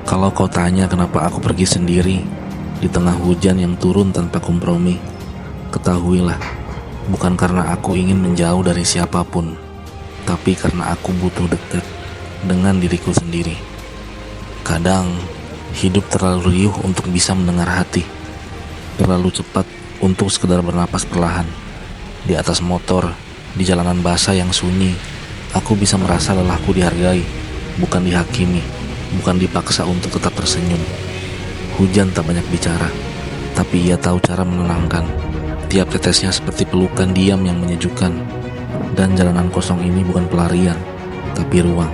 Kalau kau tanya kenapa aku pergi sendiri di tengah hujan yang turun tanpa kompromi, ketahuilah, bukan karena aku ingin menjauh dari siapapun, tapi karena aku butuh dekat dengan diriku sendiri. Kadang, hidup terlalu riuh untuk bisa mendengar hati, terlalu cepat untuk sekedar bernapas perlahan. Di atas motor, di jalanan basah yang sunyi, aku bisa merasa lelahku dihargai, bukan dihakimi, bukan dipaksa untuk tetap tersenyum. Hujan tak banyak bicara, tapi ia tahu cara menenangkan. Tiap tetesnya seperti pelukan diam yang menyejukkan. Dan jalanan kosong ini bukan pelarian, tapi ruang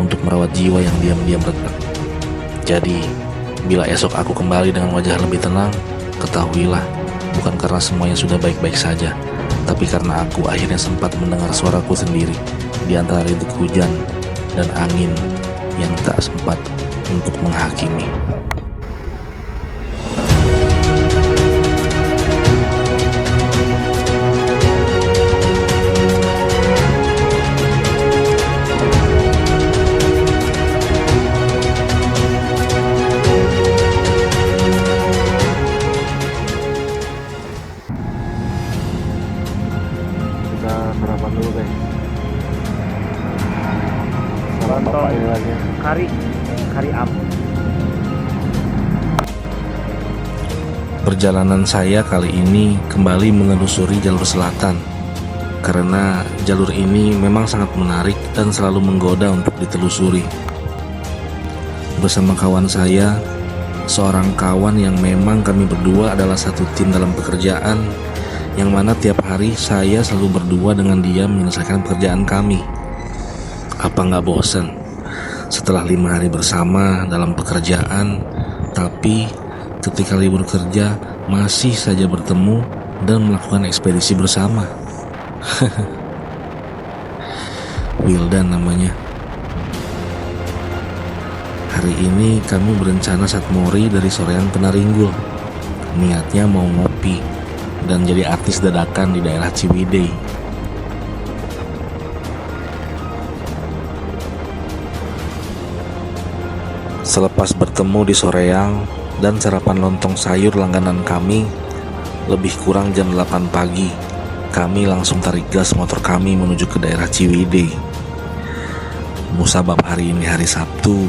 untuk merawat jiwa yang diam-diam retak. Jadi, bila esok aku kembali dengan wajah lebih tenang, ketahuilah, bukan karena semuanya sudah baik-baik saja, tapi karena aku akhirnya sempat mendengar suaraku sendiri di antara rintik hujan dan angin yang tak sempat untuk menghakimi. Kita sarapan dulu guys. Lontong Ini lagi. kari up. Perjalanan saya kali ini kembali menelusuri jalur selatan, karena jalur ini memang sangat menarik dan selalu menggoda untuk ditelusuri. Bersama kawan saya, seorang kawan yang memang kami berdua adalah satu tim dalam pekerjaan, yang mana tiap hari saya selalu berdua dengan dia menyelesaikan pekerjaan kami. Apa nggak bosan setelah 5 hari bersama dalam pekerjaan, tapi ketika libur kerja masih saja bertemu dan melakukan ekspedisi bersama? Wildan namanya. Hari ini kami berencana satmori dari sorean Penaringgul. Niatnya mau ngopi dan jadi artis dadakan di daerah Ciwidey. Selepas bertemu di Soreang dan sarapan lontong sayur langganan kami, lebih kurang jam 8 pagi, kami langsung tarik gas motor kami menuju ke daerah Ciwidey. Musabab hari ini hari Sabtu,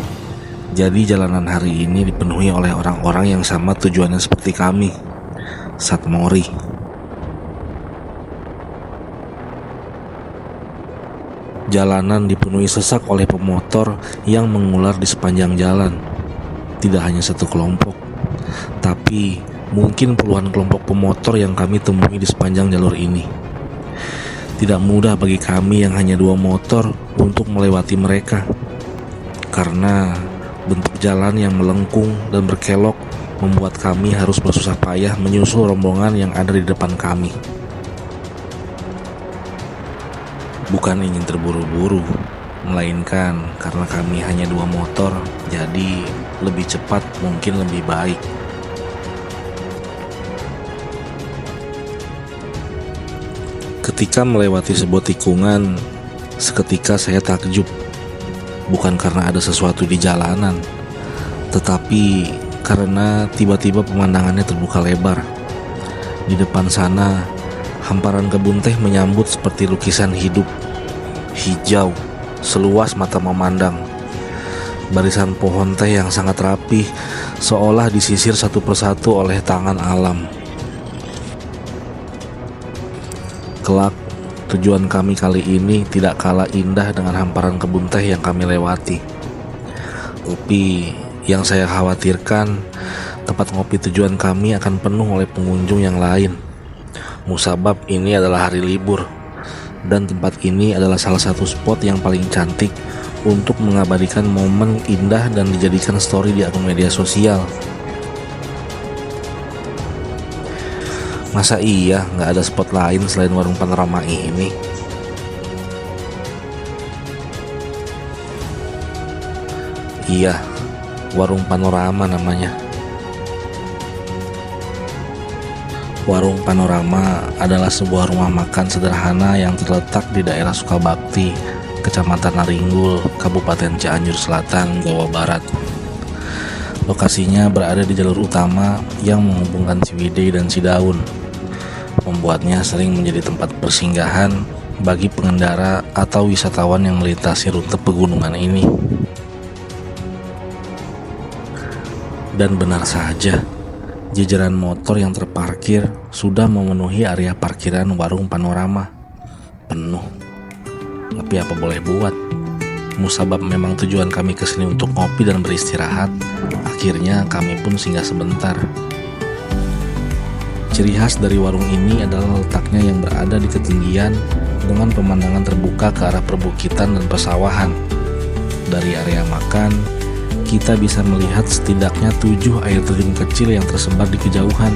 jadi jalanan hari ini dipenuhi oleh orang-orang yang sama tujuannya seperti kami, satmori. Jalanan dipenuhi sesak oleh pemotor yang mengular di sepanjang jalan. Tidak hanya satu kelompok, tapi mungkin puluhan kelompok pemotor yang kami temui di sepanjang jalur ini. Tidak mudah bagi kami yang hanya 2 motor untuk melewati mereka, karena bentuk jalan yang melengkung dan berkelok membuat kami harus bersusah payah menyusul rombongan yang ada di depan kami. Bukan ingin terburu-buru, melainkan karena kami hanya 2 motor, jadi lebih cepat mungkin lebih baik. Ketika melewati sebuah tikungan, seketika saya takjub. Bukan karena ada sesuatu di jalanan, tetapi karena tiba-tiba pemandangannya terbuka lebar. Di depan sana, hamparan kebun teh menyambut seperti lukisan hidup. Hijau, seluas mata memandang. Barisan pohon teh yang sangat rapih, seolah disisir satu persatu oleh tangan alam. Kelak, tujuan kami kali ini tidak kalah indah dengan hamparan kebun teh yang kami lewati. Tapi yang saya khawatirkan, tempat ngopi tujuan kami akan penuh oleh pengunjung yang lain. Musabab ini adalah hari libur, dan tempat ini adalah salah satu spot yang paling cantik untuk mengabadikan momen indah dan dijadikan story di akun media sosial. Masa iya nggak ada spot lain selain warung panorama ini? Iya, warung panorama namanya. Warung Panorama adalah sebuah rumah makan sederhana yang terletak di daerah Sukabakti, Kecamatan Naringgul, Kabupaten Cianjur Selatan, Jawa Barat. Lokasinya berada di jalur utama yang menghubungkan Ciwidey dan Cidaun, membuatnya sering menjadi tempat persinggahan bagi pengendara atau wisatawan yang melintasi rute pegunungan ini. Dan benar saja, jajaran motor yang terparkir sudah memenuhi area parkiran warung Panorama. Penuh. Tapi apa boleh buat? Musabab memang tujuan kami kesini untuk ngopi dan beristirahat. Akhirnya kami pun singgah sebentar. Ciri khas dari warung ini adalah letaknya yang berada di ketinggian dengan pemandangan terbuka ke arah perbukitan dan persawahan. Dari area makan, kita bisa melihat setidaknya 7 air terjun kecil yang tersebar di kejauhan.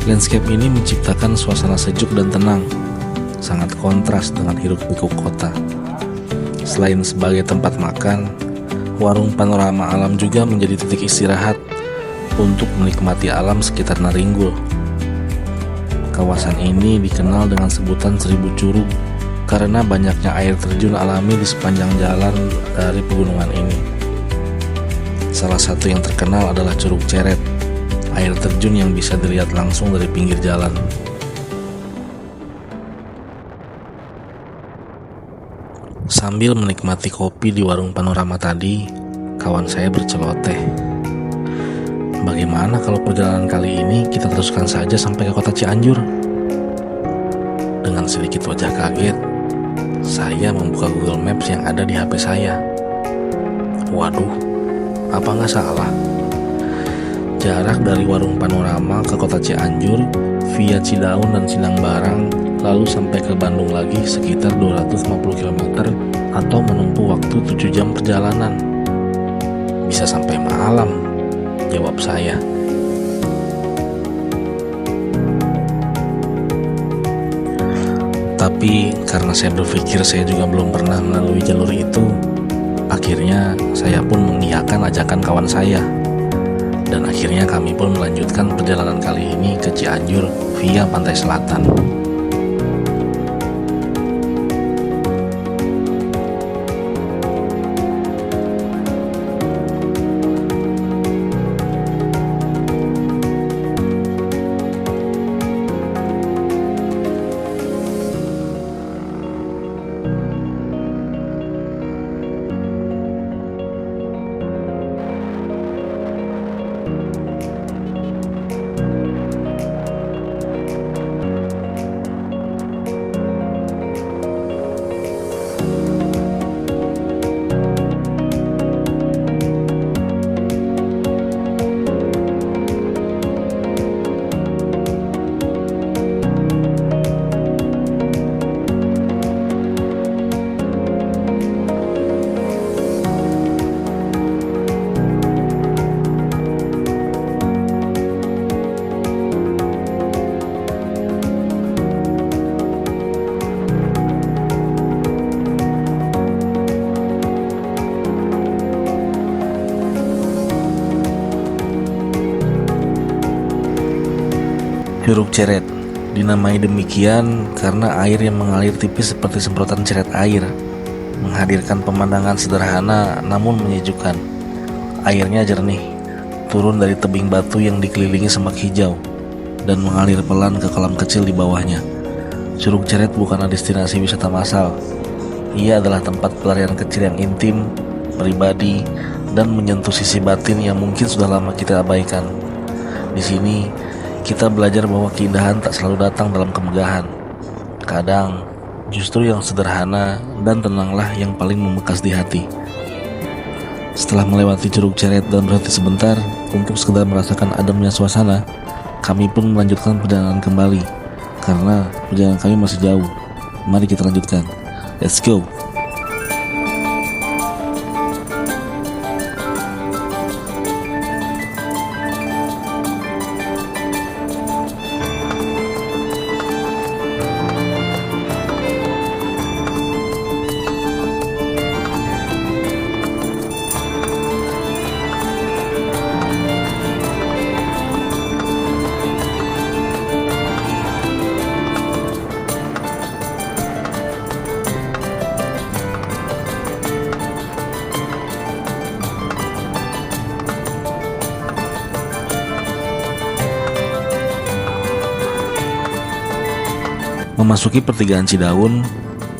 Landscape ini menciptakan suasana sejuk dan tenang, sangat kontras dengan hiruk-pikuk kota. Selain sebagai tempat makan, warung Panorama Alam juga menjadi titik istirahat untuk menikmati alam sekitar Naringgul. Kawasan ini dikenal dengan sebutan Seribu Curug karena banyaknya air terjun alami di sepanjang jalan dari pegunungan ini. Salah satu yang terkenal adalah Curug Ceret, air terjun yang bisa dilihat langsung dari pinggir jalan. Sambil menikmati kopi di warung Panorama tadi, kawan saya berceloteh. Bagaimana kalau perjalanan kali ini kita teruskan saja sampai ke kota Cianjur? Dengan sedikit wajah kaget, saya membuka Google Maps yang ada di HP saya. Waduh, apa nggak salah? Jarak dari warung Panorama ke kota Cianjur via Cidaun dan Sinangbarang lalu sampai ke Bandung lagi sekitar 250 km atau menempuh waktu 7 jam perjalanan. Bisa sampai malam, jawab saya. Tapi karena saya berpikir saya juga belum pernah melalui jalur itu, akhirnya saya pun mengiyakan ajakan kawan saya. Dan akhirnya kami pun melanjutkan perjalanan kali ini ke Cianjur via pantai selatan. Curug Ceret dinamai demikian karena air yang mengalir tipis seperti semprotan ceret air, menghadirkan pemandangan sederhana namun menyejukkan. Airnya jernih, turun dari tebing batu yang dikelilingi semak hijau, dan mengalir pelan ke kolam kecil di bawahnya. Curug Ceret bukanlah destinasi wisata massal. Ia adalah tempat pelarian kecil yang intim, pribadi, dan menyentuh sisi batin yang mungkin sudah lama kita abaikan. Di sini kita belajar bahwa keindahan tak selalu datang dalam kemegahan. Kadang justru yang sederhana dan tenanglah yang paling membekas di hati. Setelah melewati Curug Ceret dan berhenti sebentar untuk sekedar merasakan ademnya suasana, kami pun melanjutkan perjalanan kembali karena perjalanan kami masih jauh. Mari kita lanjutkan. Let's go. Memasuki pertigaan Cidaun,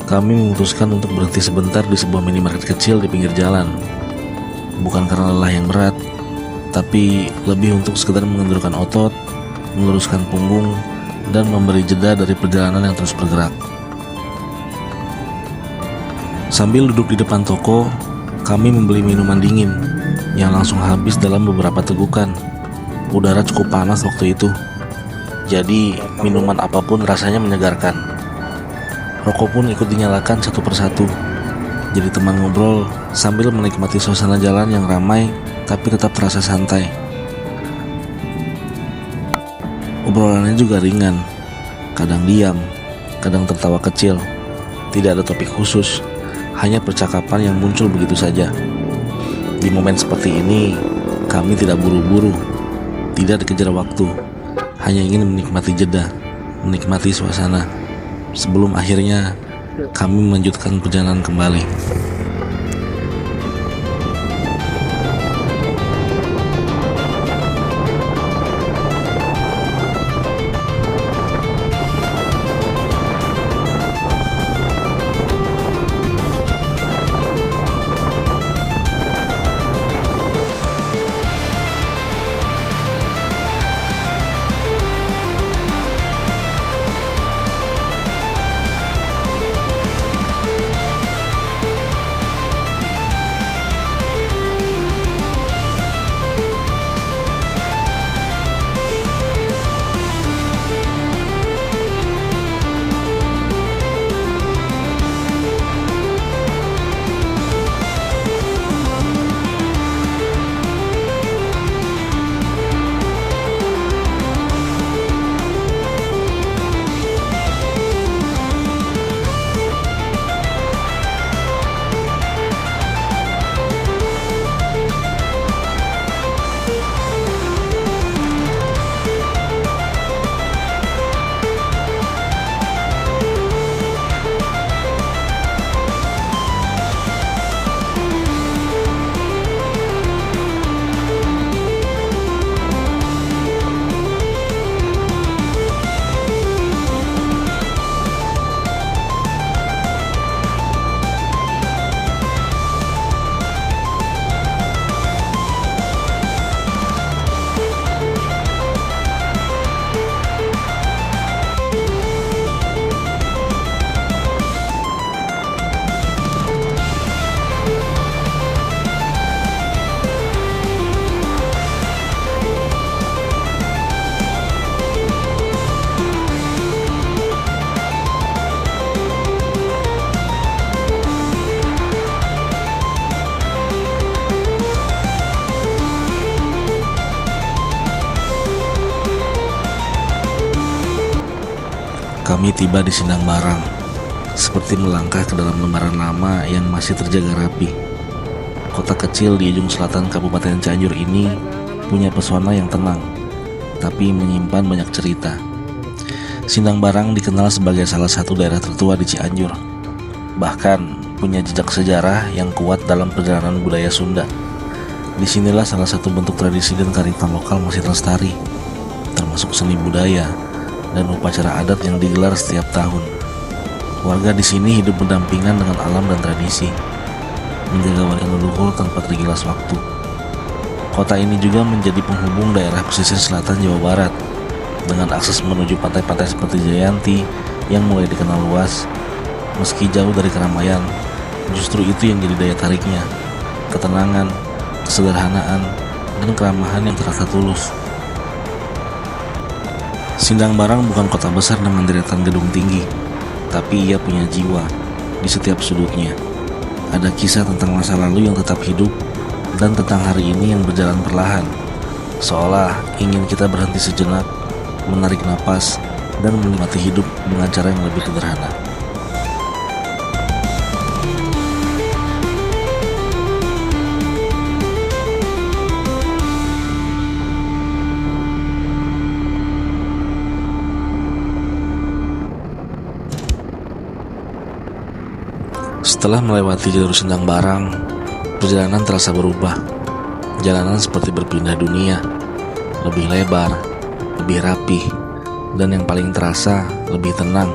kami memutuskan untuk berhenti sebentar di sebuah minimarket kecil di pinggir jalan. Bukan karena lelah yang berat, tapi lebih untuk sekedar mengendurkan otot, meluruskan punggung, dan memberi jeda dari perjalanan yang terus bergerak. Sambil duduk di depan toko, kami membeli minuman dingin yang langsung habis dalam beberapa tegukan. Udara cukup panas waktu itu, jadi minuman apapun rasanya menyegarkan. Rokok pun ikut dinyalakan satu persatu, jadi teman ngobrol sambil menikmati suasana jalan yang ramai tapi tetap terasa santai. Obrolannya juga ringan, kadang diam, kadang tertawa kecil. Tidak ada topik khusus, hanya percakapan yang muncul begitu saja. Di momen seperti ini, kami tidak buru-buru, tidak dikejar waktu, hanya ingin menikmati jeda, menikmati suasana, sebelum akhirnya kami melanjutkan perjalanan kembali. Kami tiba di Sindang Barang, seperti melangkah ke dalam lembaran lama yang masih terjaga rapi. Kota kecil di ujung selatan Kabupaten Cianjur ini punya pesona yang tenang, tapi menyimpan banyak cerita. Sindang Barang dikenal sebagai salah satu daerah tertua di Cianjur, bahkan punya jejak sejarah yang kuat dalam perjalanan budaya Sunda. Disinilah salah satu bentuk tradisi dan kearifan lokal masih terlestari, termasuk seni budaya dan upacara adat yang digelar setiap tahun. Warga di sini hidup berdampingan dengan alam dan tradisi, menjaga warisan leluhur tanpa tergilas waktu. Kota ini juga menjadi penghubung daerah pesisir selatan Jawa Barat, dengan akses menuju pantai-pantai seperti Jayanti yang mulai dikenal luas. Meski jauh dari keramaian, justru itu yang jadi daya tariknya: ketenangan, kesederhanaan, dan keramahan yang terasa tulus. Sindang Barang bukan kota besar dengan deretan gedung tinggi, tapi ia punya jiwa di setiap sudutnya. Ada kisah tentang masa lalu yang tetap hidup, dan tentang hari ini yang berjalan perlahan, seolah ingin kita berhenti sejenak, menarik napas, dan menikmati hidup dengan cara yang lebih sederhana. Setelah melewati jalur Sindang Barang, perjalanan terasa berubah. Jalanan seperti berpindah dunia, lebih lebar, lebih rapih, dan yang paling terasa lebih tenang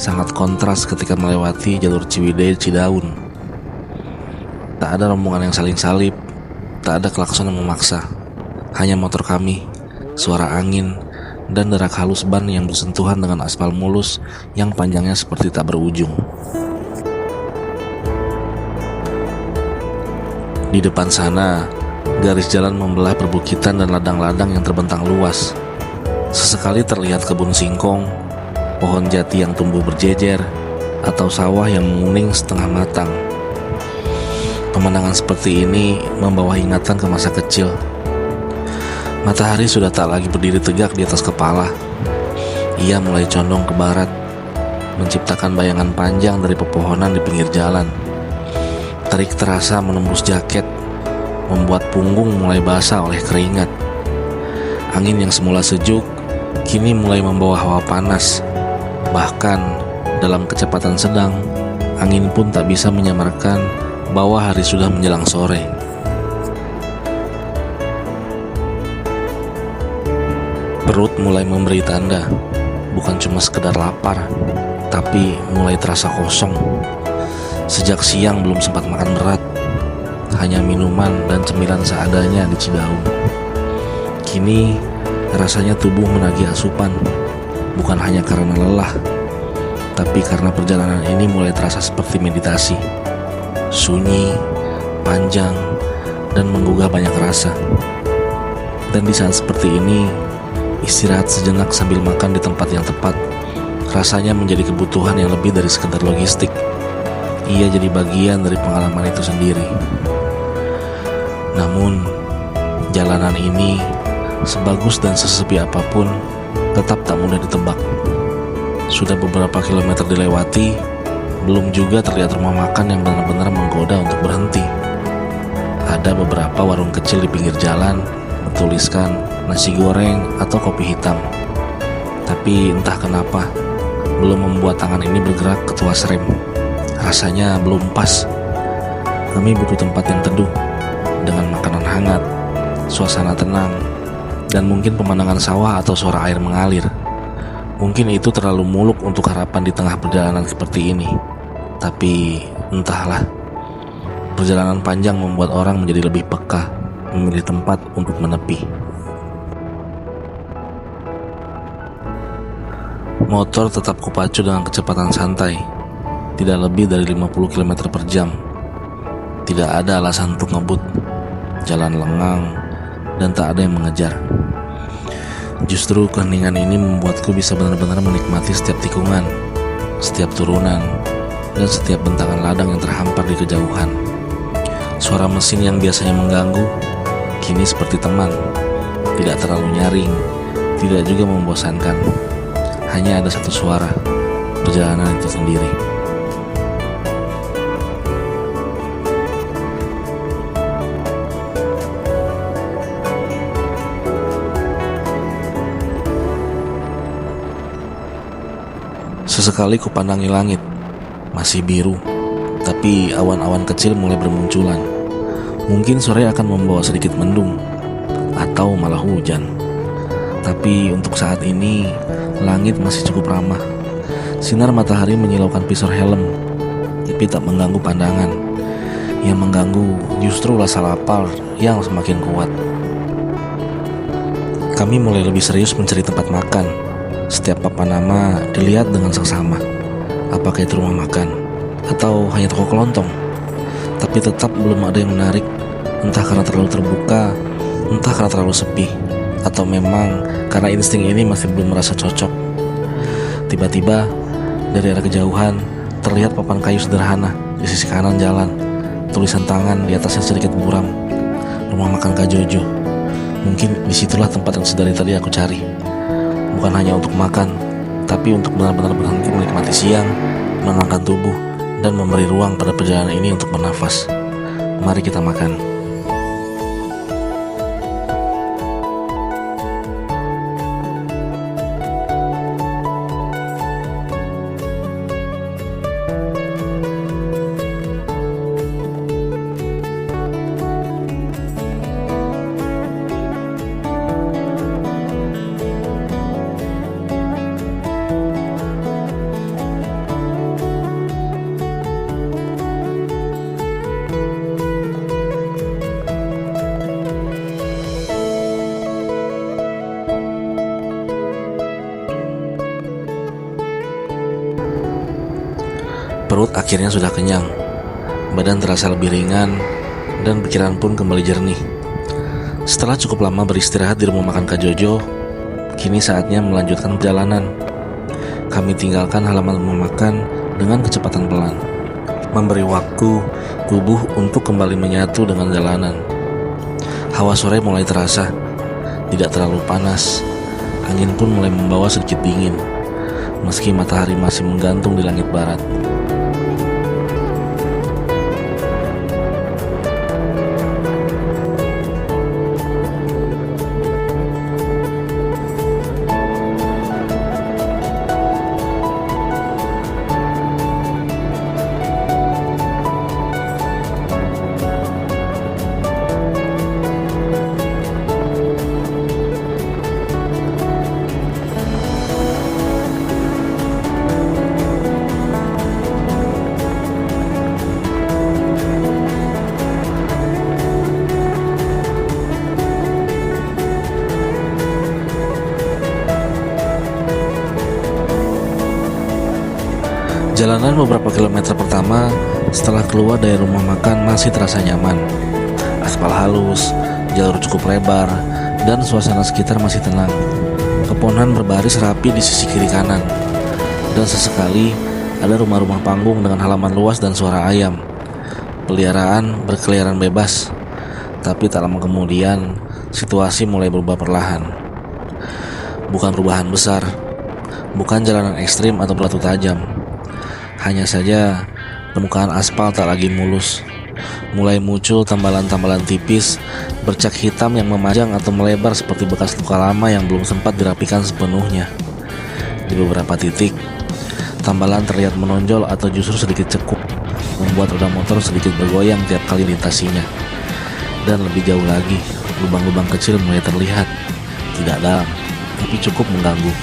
sangat kontras ketika melewati jalur Ciwidey Cidaun. Tak ada rombongan yang saling salib, tak ada klakson yang memaksa. Hanya motor kami, suara angin, dan derak halus ban yang bersentuhan dengan aspal mulus yang panjangnya seperti tak berujung. Di depan sana, garis jalan membelah perbukitan dan ladang-ladang yang terbentang luas. Sesekali terlihat kebun singkong, pohon jati yang tumbuh berjejer, atau sawah yang menguning setengah matang. Pemandangan seperti ini membawa ingatan ke masa kecil. Matahari sudah tak lagi berdiri tegak di atas kepala. Ia mulai condong ke barat, menciptakan bayangan panjang dari pepohonan di pinggir jalan. Terik terasa menembus jaket, membuat punggung mulai basah oleh keringat. Angin yang semula sejuk, kini mulai membawa hawa panas. Bahkan dalam kecepatan sedang, angin pun tak bisa menyamarkan bahwa hari sudah menjelang sore. Perut mulai memberi tanda, bukan cuma sekedar lapar, tapi mulai terasa kosong. Sejak siang belum sempat makan berat, hanya minuman dan cemilan seadanya di Cidaun. Kini rasanya tubuh menagih asupan, bukan hanya karena lelah, tapi karena perjalanan ini mulai terasa seperti meditasi. Sunyi, panjang, dan menggugah banyak rasa. Dan di saat seperti ini, istirahat sejenak sambil makan di tempat yang tepat rasanya menjadi kebutuhan yang lebih dari sekedar logistik. Ia jadi bagian dari pengalaman itu sendiri. Namun, jalanan ini, sebagus dan sesepi apapun, tetap tak mudah ditebak. Sudah beberapa kilometer dilewati, belum juga terlihat rumah makan yang benar-benar menggoda untuk berhenti. Ada beberapa warung kecil di pinggir jalan bertuliskan nasi goreng atau kopi hitam. Tapi entah kenapa, belum membuat tangan ini bergerak ke tuas rem. Rasanya belum pas. Kami butuh tempat yang teduh, dengan makanan hangat, suasana tenang, dan mungkin pemandangan sawah atau suara air mengalir. Mungkin itu terlalu muluk untuk harapan di tengah perjalanan seperti ini. Tapi entahlah, perjalanan panjang membuat orang menjadi lebih peka, memilih tempat untuk menepi. Motor tetap kupacu dengan kecepatan santai, tidak lebih dari 50 km per jam. Tidak ada alasan untuk ngebut. Jalan lengang dan tak ada yang mengejar. Justru keheningan ini membuatku bisa benar-benar menikmati setiap tikungan, setiap turunan, dan setiap bentangan ladang yang terhampar di kejauhan. Suara mesin yang biasanya mengganggu, kini seperti teman. Tidak terlalu nyaring, tidak juga membosankan. Hanya ada satu suara, perjalanan itu sendiri. Sesekali kupandangi langit, masih biru, tapi awan-awan kecil mulai bermunculan. Mungkin sore akan membawa sedikit mendung, atau malah hujan. Tapi untuk saat ini, langit masih cukup ramah. Sinar matahari menyilaukan visor helm, tapi tak mengganggu pandangan. Yang mengganggu justru rasa lapar yang semakin kuat. Kami mulai lebih serius mencari tempat makan. Setiap papan nama dilihat dengan seksama. Apakah itu rumah makan atau hanya toko kelontong? Tapi tetap belum ada yang menarik. Entah karena terlalu terbuka, entah karena terlalu sepi, atau memang karena insting ini masih belum merasa cocok. Tiba-tiba dari arah kejauhan terlihat papan kayu sederhana di sisi kanan jalan. Tulisan tangan di atasnya sedikit buram. Rumah makan Kak Jojo. Mungkin disitulah tempat yang sedari tadi aku cari. Bukan hanya untuk makan, tapi untuk benar-benar berhenti menikmati siang, menenangkan tubuh, dan memberi ruang pada perjalanan ini untuk bernafas. Mari kita makan. Perut akhirnya sudah kenyang, badan terasa lebih ringan, dan pikiran pun kembali jernih. Setelah cukup lama beristirahat di rumah makan Kak Jojo, kini saatnya melanjutkan perjalanan. Kami tinggalkan halaman rumah makan dengan kecepatan pelan, memberi waktu tubuh untuk kembali menyatu dengan jalanan. Hawa sore mulai terasa, tidak terlalu panas. Angin pun mulai membawa sedikit dingin, meski matahari masih menggantung di langit barat. Jalanan beberapa kilometer pertama setelah keluar dari rumah makan masih terasa nyaman. Aspal halus, jalur cukup lebar, dan suasana sekitar masih tenang. Pepohonan berbaris rapi di sisi kiri kanan, dan sesekali ada rumah-rumah panggung dengan halaman luas dan suara ayam. Peliharaan berkeliaran bebas, tapi tak lama kemudian situasi mulai berubah perlahan. Bukan perubahan besar, bukan jalanan ekstrim atau batu tajam. Hanya saja permukaan aspal tak lagi mulus. Mulai muncul tambalan-tambalan tipis, bercak hitam yang memanjang atau melebar seperti bekas luka lama yang belum sempat dirapikan sepenuhnya. Di beberapa titik, tambalan terlihat menonjol atau justru sedikit cekuk, membuat roda motor sedikit bergoyang tiap kali dilintasinya. Dan lebih jauh lagi, lubang-lubang kecil mulai terlihat, tidak dalam, tapi cukup mengganggu.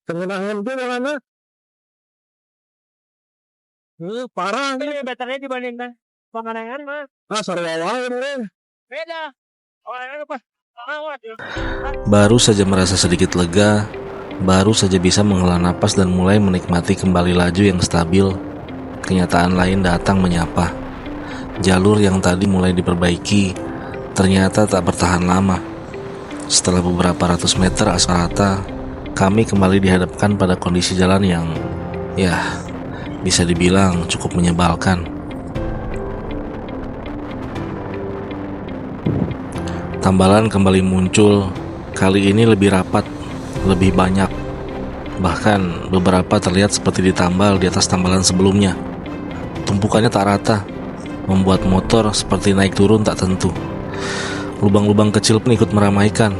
Kenangan itu mana? Parah Ini baterainya dibandingkan pengenangan mah sarwawan deh. beda. Awalnya apa? Awat ya. Baru saja merasa sedikit lega, baru saja bisa menghela napas dan mulai menikmati kembali laju yang stabil. Kenyataan lain datang menyapa. Jalur yang tadi mulai diperbaiki ternyata tak bertahan lama. Setelah beberapa ratus meter aspal rata, kami kembali dihadapkan pada kondisi jalan yang, bisa dibilang cukup menyebalkan. Tambalan kembali muncul, kali ini lebih rapat, lebih banyak. Bahkan beberapa terlihat seperti ditambal di atas tambalan sebelumnya. Tumpukannya tak rata, membuat motor seperti naik turun tak tentu. Lubang-lubang kecil pun ikut meramaikan,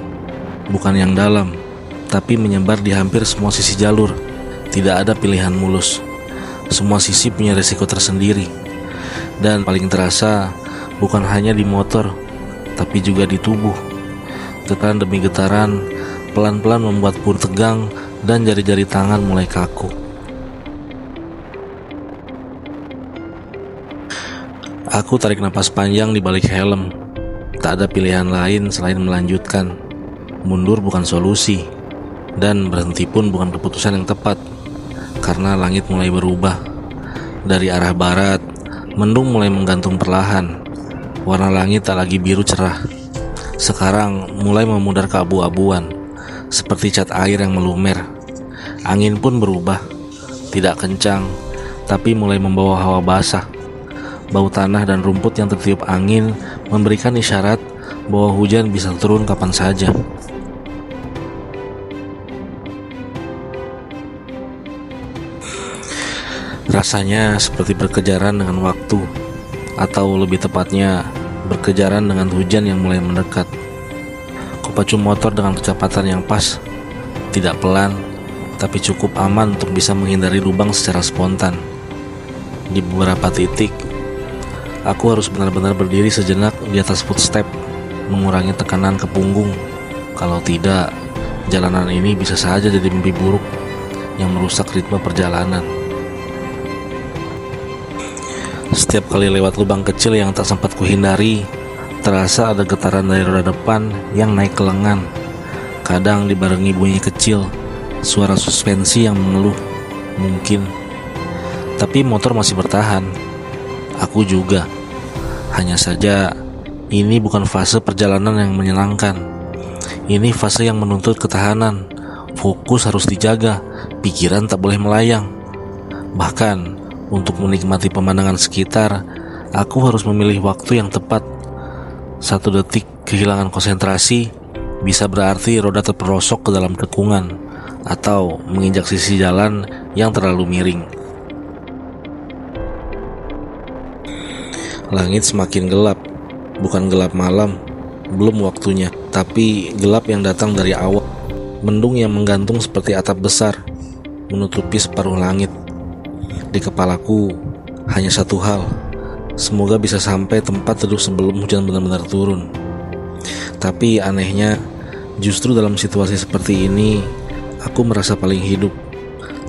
bukan yang dalam, tapi menyebar di hampir semua sisi jalur. Tidak ada pilihan mulus. Semua sisi punya risiko tersendiri. Dan paling terasa bukan hanya di motor, tapi juga di tubuh. Getaran demi getaran pelan-pelan membuat perut tegang dan jari-jari tangan mulai kaku. Aku tarik napas panjang di balik helm. Tak ada pilihan lain selain melanjutkan. Mundur bukan solusi, dan berhenti pun bukan keputusan yang tepat. Karena langit mulai berubah. Dari arah barat, mendung mulai menggantung perlahan. Warna langit tak lagi biru cerah. Sekarang mulai memudar keabu-abuan, seperti cat air yang melumer. Angin pun berubah, tidak kencang, tapi mulai membawa hawa basah. Bau tanah dan rumput yang tertiup angin memberikan isyarat bahwa hujan bisa turun kapan saja. Rasanya seperti berkejaran dengan waktu, atau lebih tepatnya berkejaran dengan hujan yang mulai mendekat. Kupacu motor dengan kecepatan yang pas, tidak pelan, tapi cukup aman untuk bisa menghindari lubang secara spontan. Di beberapa titik, aku harus benar-benar berdiri sejenak di atas footstep, mengurangi tekanan ke punggung. Kalau tidak, jalanan ini bisa saja jadi mimpi buruk yang merusak ritme perjalanan. Setiap kali lewat lubang kecil yang tak sempat kuhindari, terasa ada getaran dari roda depan yang naik ke lengan. Kadang dibarengi bunyi kecil, suara suspensi yang mengeluh, mungkin. Tapi motor masih bertahan. Aku juga. Hanya saja, ini bukan fase perjalanan yang menyenangkan. Ini fase yang menuntut ketahanan. Fokus harus dijaga, pikiran tak boleh melayang. Bahkan, untuk menikmati pemandangan sekitar, aku harus memilih waktu yang tepat. 1 detik kehilangan konsentrasi bisa berarti roda terperosok ke dalam tikungan atau menginjak sisi jalan yang terlalu miring. Langit semakin gelap, bukan gelap malam, belum waktunya, tapi gelap yang datang dari awal. Mendung yang menggantung seperti atap besar, menutupi separuh langit. Di kepalaku hanya satu hal, semoga bisa sampai tempat teduh sebelum hujan benar-benar turun. Tapi anehnya, justru dalam situasi seperti ini, aku merasa paling hidup.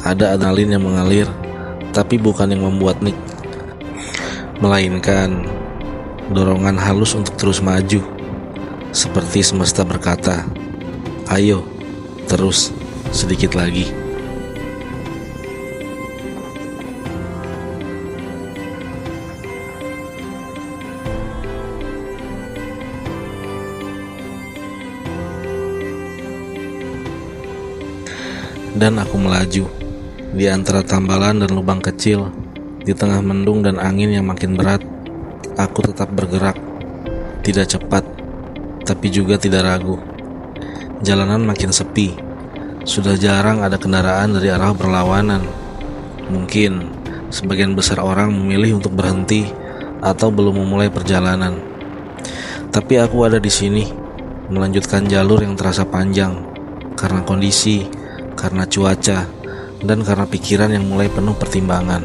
Ada adrenalin yang mengalir, tapi bukan yang membuat nik, melainkan dorongan halus untuk terus maju. Seperti semesta berkata, ayo, terus, sedikit lagi. Dan aku melaju di antara tambalan dan lubang kecil. Di tengah mendung dan angin yang makin berat, aku tetap bergerak. Tidak cepat, tapi juga tidak ragu. Jalanan makin sepi. Sudah jarang ada kendaraan dari arah berlawanan. Mungkin sebagian besar orang memilih untuk berhenti atau belum memulai perjalanan. Tapi aku ada di sini, melanjutkan jalur yang terasa panjang karena kondisi, karena cuaca, dan karena pikiran yang mulai penuh pertimbangan.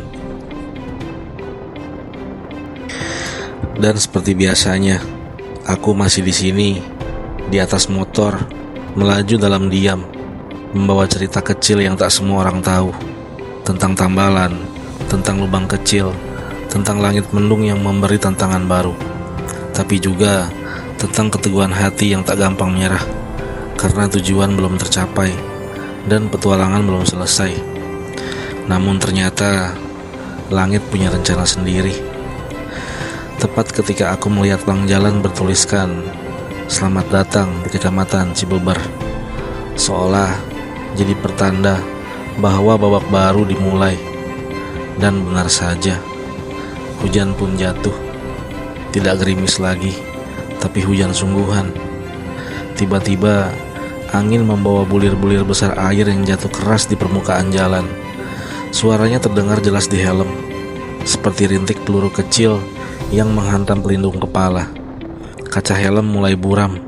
Dan seperti biasanya, aku masih di sini, di atas motor, melaju dalam diam, membawa cerita kecil yang tak semua orang tahu, tentang tambalan, tentang lubang kecil, tentang langit mendung yang memberi tantangan baru, tapi juga tentang keteguhan hati yang tak gampang menyerah, karena tujuan belum tercapai, dan petualangan belum selesai. Namun ternyata, langit punya rencana sendiri. Tepat ketika aku melihat plang jalan bertuliskan "Selamat datang di Kecamatan Cibeber", seolah jadi pertanda bahwa babak baru dimulai. Dan benar saja, hujan pun jatuh. Tidak gerimis lagi, tapi hujan sungguhan. Tiba-tiba angin membawa bulir-bulir besar air yang jatuh keras di permukaan jalan. Suaranya terdengar jelas di helm, seperti rintik peluru kecil yang menghantam pelindung kepala. Kaca helm mulai buram,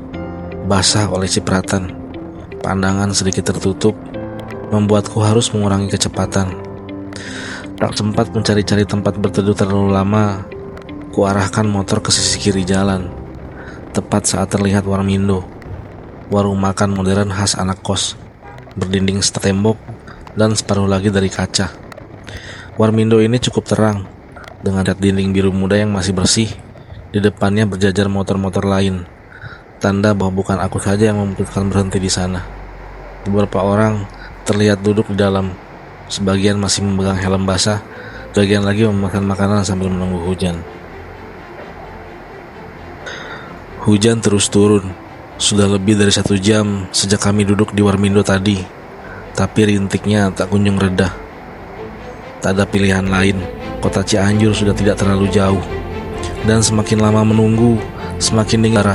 basah oleh cipratan. Pandangan sedikit tertutup, membuatku harus mengurangi kecepatan. Tak sempat mencari-cari tempat berteduh terlalu lama, kuarahkan motor ke sisi kiri jalan. Tepat saat terlihat Warmindo, warung makan modern khas anak kos, berdinding setembok dan separuh lagi dari kaca. Warmindo ini cukup terang, dengan cat dinding biru muda yang masih bersih. Di depannya berjajar motor-motor lain, tanda bahwa bukan aku saja yang memutuskan berhenti di sana. Beberapa orang terlihat duduk di dalam, sebagian masih memegang helm basah, sebagian lagi memakan makanan sambil menunggu hujan. Hujan terus turun. Sudah lebih dari 1 jam sejak kami duduk di Warmindo tadi, tapi rintiknya tak kunjung reda. Tak ada pilihan lain, kota Cianjur sudah tidak terlalu jauh. Dan semakin lama menunggu, semakin dingin.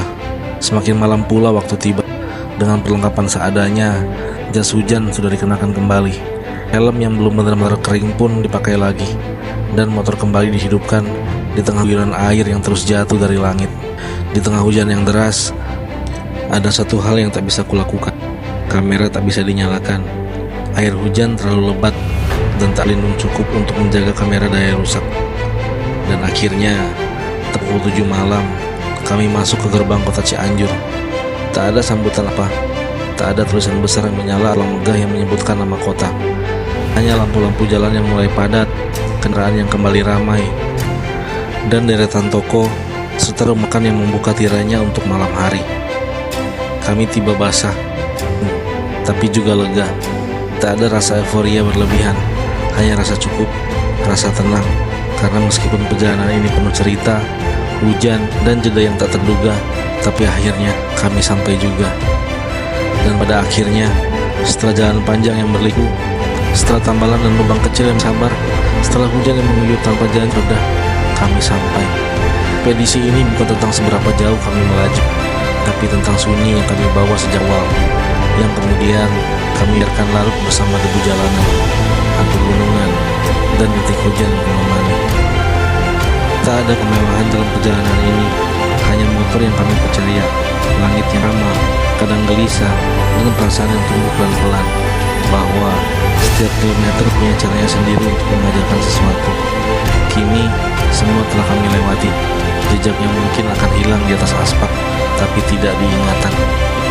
Semakin malam pula waktu tiba. Dengan perlengkapan seadanya, jas hujan sudah dikenakan kembali. Helm yang belum benar-benar kering pun dipakai lagi. Dan motor kembali dihidupkan di tengah guyuran air yang terus jatuh dari langit. Di tengah hujan yang deras, ada satu hal yang tak bisa kulakukan. Kamera tak bisa dinyalakan. Air hujan terlalu lebat dan tak lindung cukup untuk menjaga kamera daya rusak. Dan akhirnya, pukul 7 malam, kami masuk ke gerbang kota Cianjur. Tak ada sambutan apa, tak ada tulisan besar yang menyala atau megah yang menyebutkan nama kota. Hanya lampu-lampu jalan yang mulai padat, kendaraan yang kembali ramai, dan deretan toko serta rumah makan yang membuka tirainya untuk malam hari. Kami tiba basah, tapi juga lega. Tak ada rasa euforia berlebihan, hanya rasa cukup, rasa tenang. Karena meskipun perjalanan ini penuh cerita, hujan, dan jeda yang tak terduga, tapi akhirnya kami sampai juga. Dan pada akhirnya, setelah jalan panjang yang berliku, setelah tambalan dan lubang kecil yang sabar, setelah hujan yang mengguyur tanpa jalan reda, kami sampai. Ekspedisi ini bukan tentang seberapa jauh kami melaju, tapi tentang sunyi yang kami bawa sejak awal, yang kemudian kami biarkan larut bersama debu jalanan, pegunungan, dan rintik hujan yang menemani. Tak ada kemewahan dalam perjalanan ini, hanya motor yang kami percaya, langit yang ramah, kadang gelisah, dengan perasaan yang tumbuh pelan-pelan, bahwa setiap kilometer punya caranya sendiri untuk mengajarkan sesuatu. Kini, semua telah kami lewati, jejak yang mungkin akan hilang di atas aspal, tapi tidak diingatan.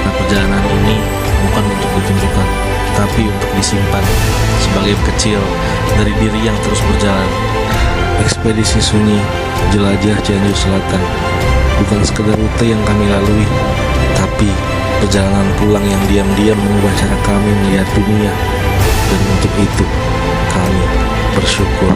Nah, perjalanan ini bukan untuk ditunjukkan, tapi untuk disimpan sebagai kecil dari diri yang terus berjalan. Ekspedisi sunyi, jelajah Cianjur Selatan, bukan sekedar rute yang kami lalui, tapi perjalanan pulang yang diam-diam mengubah cara kami melihat dunia. Dan untuk itu, kami bersyukur.